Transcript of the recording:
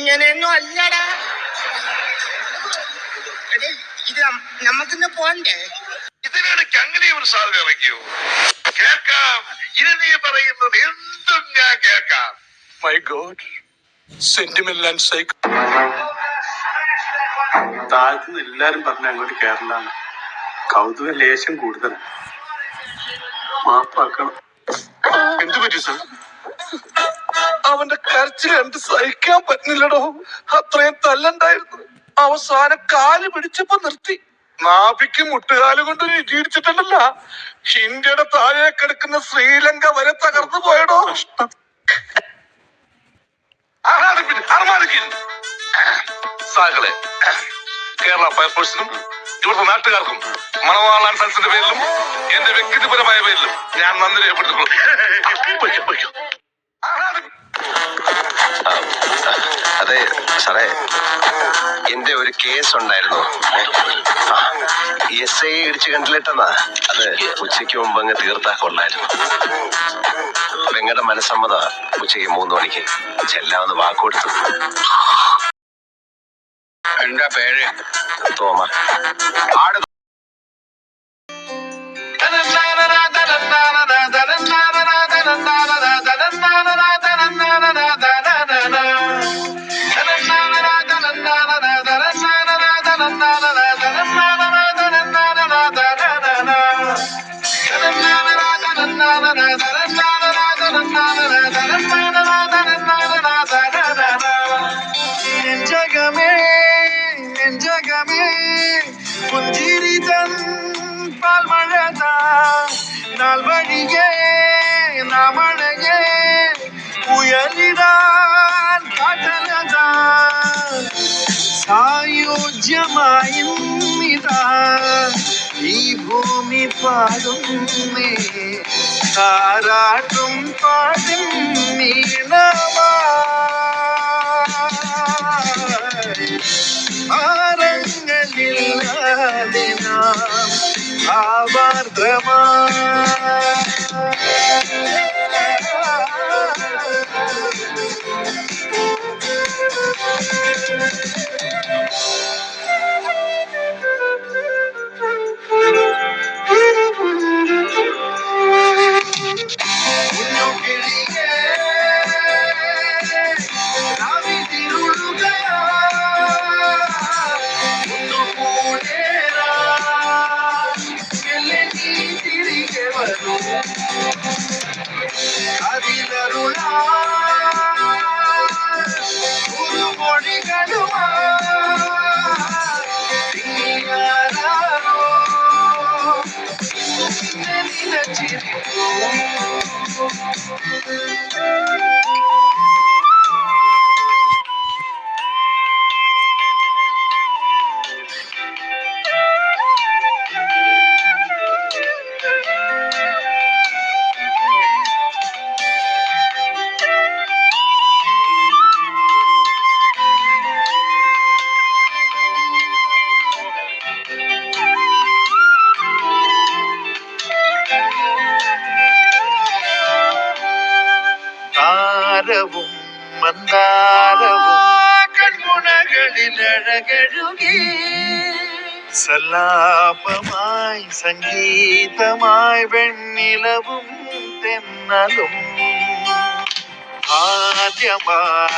ഇങ്ങനെയൊന്നും അല്ലടാ. ഇത് നമുക്കിന്ന് പോണ്ടേ? ഇതിനിടയ്ക്ക് അങ്ങനെ ഒരു സാധനം ഇറങ്ങിയോ? കേൾക്കാം, ഇനി നീ പറയുന്നത് എന്തും ഞാൻ കേൾക്കാം. My god, sentimental and psycho. താഴത്തുനിന്ന് എല്ലാരും പറഞ്ഞ അങ്ങോട്ട് കേരളാണ്. കൗതുക ലേശം കൂടുതലാണ്. മാപ്പാക്കണം. എന്തു പറ്റി സർ? അവന്റെ കരച്ചിൽ കണ്ട് സഹിക്കാൻ പറ്റുന്നില്ലടോ. അത്രയും തല്ലുണ്ടായിരുന്നു. അവസാനം കാല് പിടിച്ചപ്പോ നിർത്തി. നാഭിക്ക് മുട്ടുകാല് കൊണ്ട് ഇടിച്ചിട്ടുണ്ടല്ല. ഇന്ത്യയുടെ താഴെ കിടക്കുന്ന ശ്രീലങ്ക വരെ തകർന്നു പോയടോ. സാകളെ, കേരള ഫയർഫോഴ്സിനും ഇവിടുത്തെ നാട്ടുകാർക്കും മണവാളാൻ സൻസിന്റെ പേരിലും എന്റെ വ്യക്തിപരമായ പേരിലും ഞാൻ നന്ദി രേഖപ്പെടുത്തുന്നു. അതെ സാറേ, എന്റെ ഒരു കേസ് ഉണ്ടായിരുന്നു. SI ഇടിച്ച് കണ്ടിലിട്ടെന്നാ. അത് ഉച്ചയ്ക്ക് മുമ്പ് അങ്ങ് തീർത്താ കൊള്ളായിരുന്നു. പെങ്ങളുടെ മനസ്സമ്മത ഉച്ചയ്ക്ക് 3 മണിക്ക് ചെല്ലാമെന്ന് വാക്കുകൊടുത്തു. എന്താ പേര്? തോമ. ആട് പുഞ്ചിരിതൻ പാൽമഴത നാൾ വഴിയേ നാമഴകേ ഉയലിടാൻ കാട്ടലത സായുജ്യമായിന്നിതാ ഈ ഭൂമി പാടുന്നേ താരാട്ടും പാടും നീണമാ ആരങ്ങളില്ലാതെ നാം ആവാർദ്രമാ താരവും മന്ദാരവും കൺമുനകളിലഴകഴുകി സല്ലാപമായി സംഗീതമായി വെണ്ണിലവും തെന്നലും ആദ്യമായി